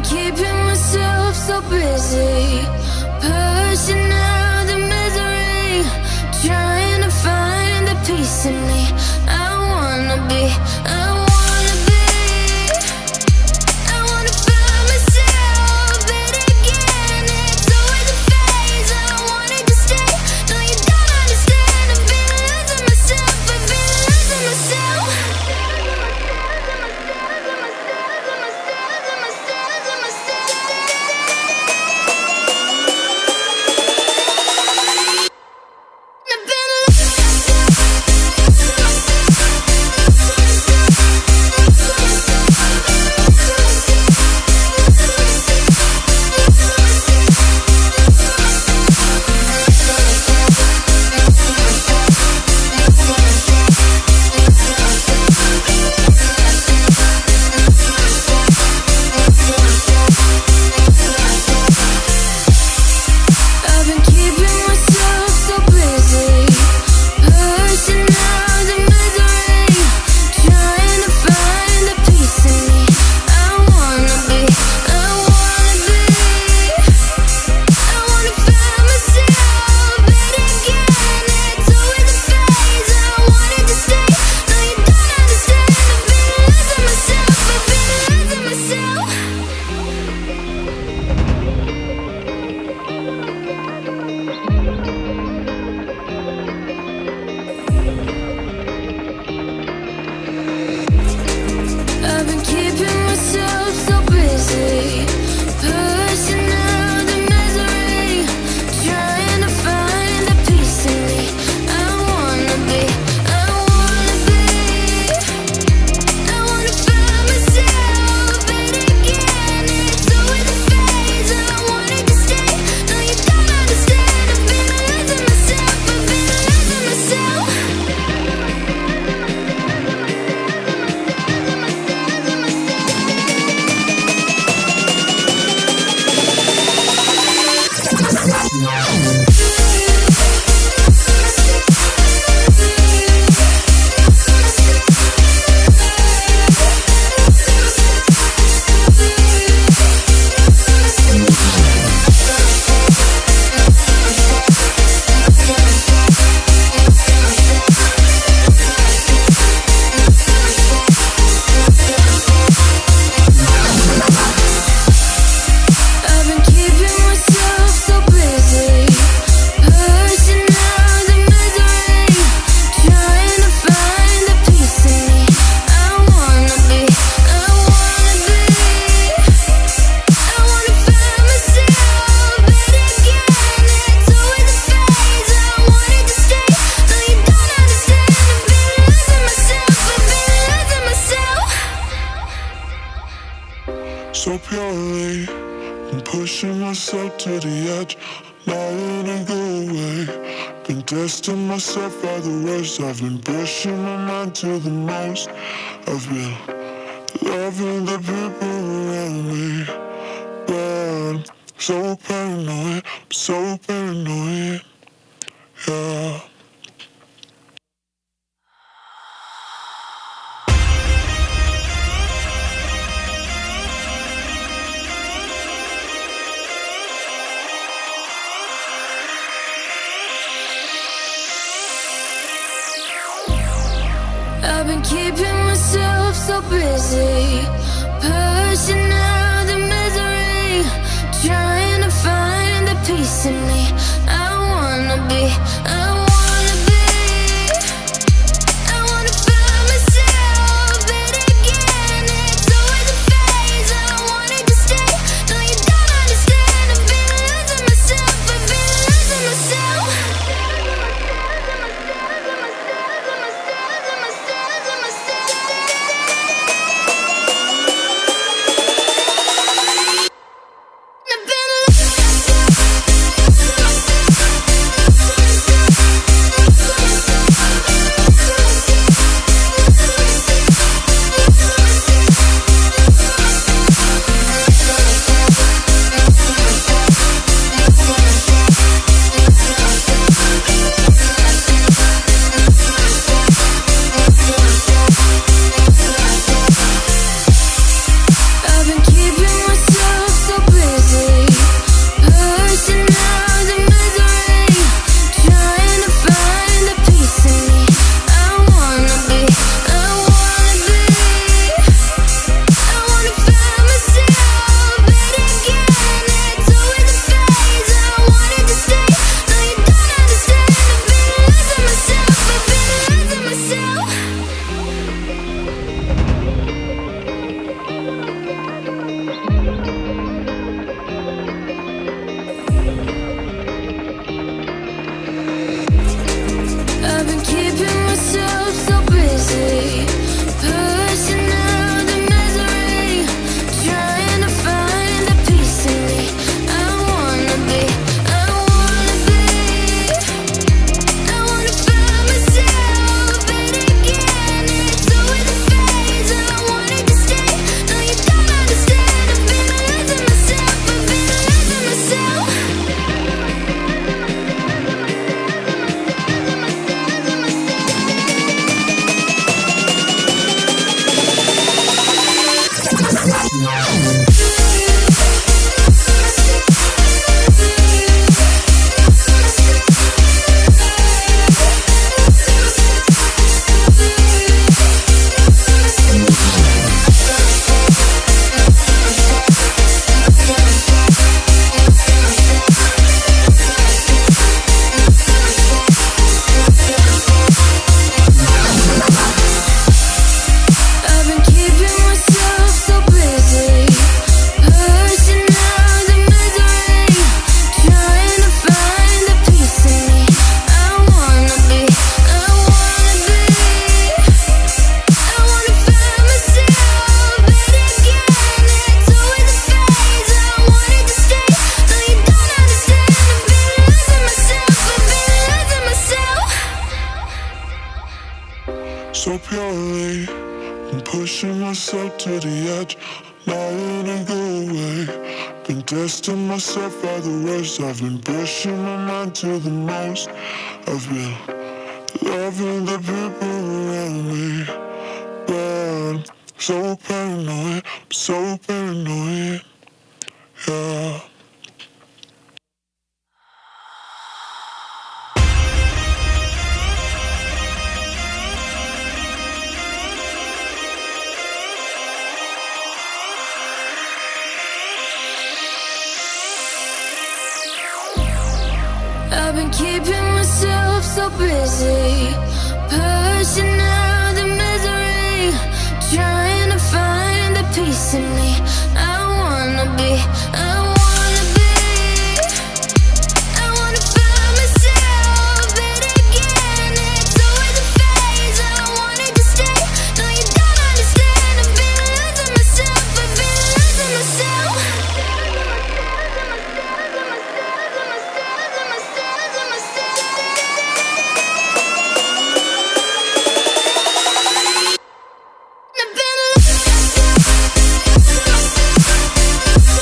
keeping myself so busy, pushing out the misery, trying to find the peace in me. I wanna be, I wanna be, I wanna find myself, but again it's always a phase. I wanted to stay, no you don't understand. I've been losing myself, I've been losing myself. I've been keeping myself so busy, pushing out the misery, trying to find the peace in me. I wanna be, I wanna be, I wanna find myself, but again it's always a phase. I wanted to stay, no you don't understand. I've been losing myself, I've been losing myself. I've been keeping myself so busy, pushing out the misery, trying to find the peace in me. I wanna be, I wanna be, I wanna find myself, but again it's always a phase. I wanted to stay, no you don't understand. I've been losing myself, I've been losing myself. So purely, I'm pushing myself to the edge, not letting go away. Been testing myself by the worst. I've been pushing my mind to the most. I've been loving the people around me, but I'm so paranoid, I'm so paranoid, yeah. I've been keeping myself so busy, pushing out the misery, trying to find the peace in me. I wanna be, I wanna be, I wanna find myself, but again it's always a phase. I wanted to stay, no you don't understand. I've been losing myself, I've been losing myself. out the misery, trying to find the peace in me. I wanna be, I wanna be, I wanna find myself, but again it's always a phase. I wanted to stay, no you don't understand. I've been losing myself, I've been losing myself. I've been keeping myself so busy, pushing out the misery, trying to find the peace in me. I wanna be, I wanna be, I wanna find myself, but again it's always a phase. I wanted to stay, no you don't understand. I've been losing myself, I've been losing myself. I've been keeping myself so busy, pushing out the misery, trying to find the peace in me. I wanna be, I wanna be, I wanna find myself, but again it's always a phase. I wanted to stay, no you don't understand. I've been losing myself, I've been losing myself. So purely, I'm pushing myself to the edge, not letting go away. Been testing myself by the worst. I've been pushing my mind to the most. I've been loving the people around me, but I'm so paranoid, I'm so paranoid, yeah. I've been keeping myself so busy, pushing out the misery, trying to find the peace in me. I wanna be, I wanna be, I wanna find myself, but again it's always a phase. I wanted to stay, no you don't understand. I've been losing myself, I've been losing myself. I've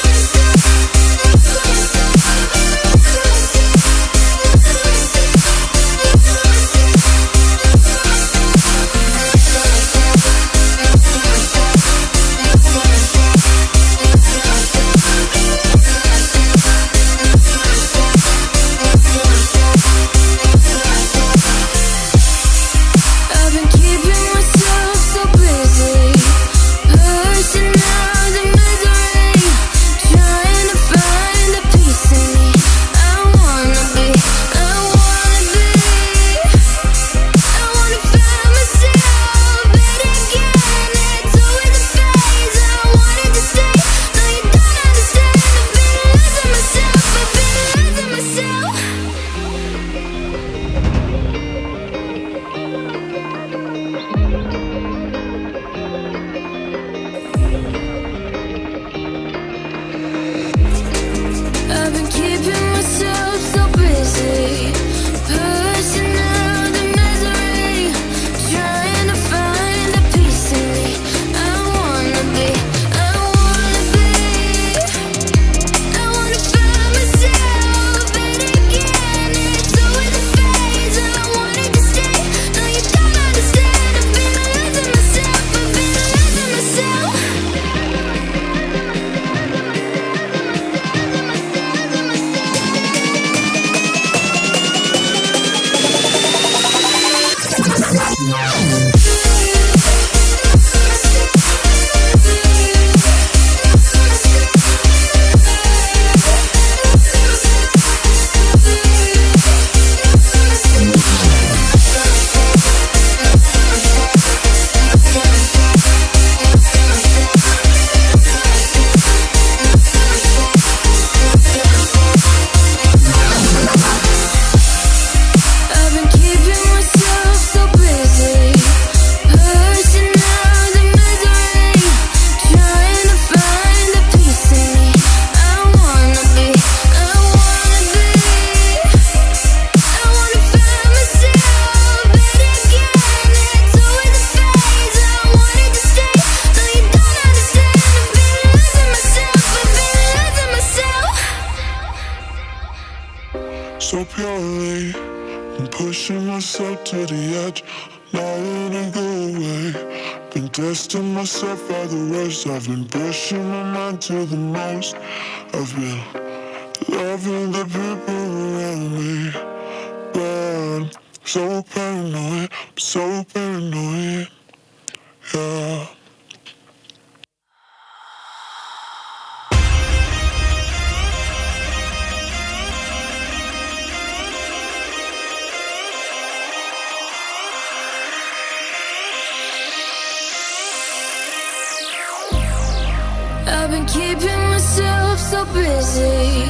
been so purely. I'm pushing myself to the edge, not letting go away. Been testing myself by the worst. I've been pushing my mind to the most. I've been loving the people around me, but I'm so paranoid, so paranoid, yeah. I've been keeping myself so busy,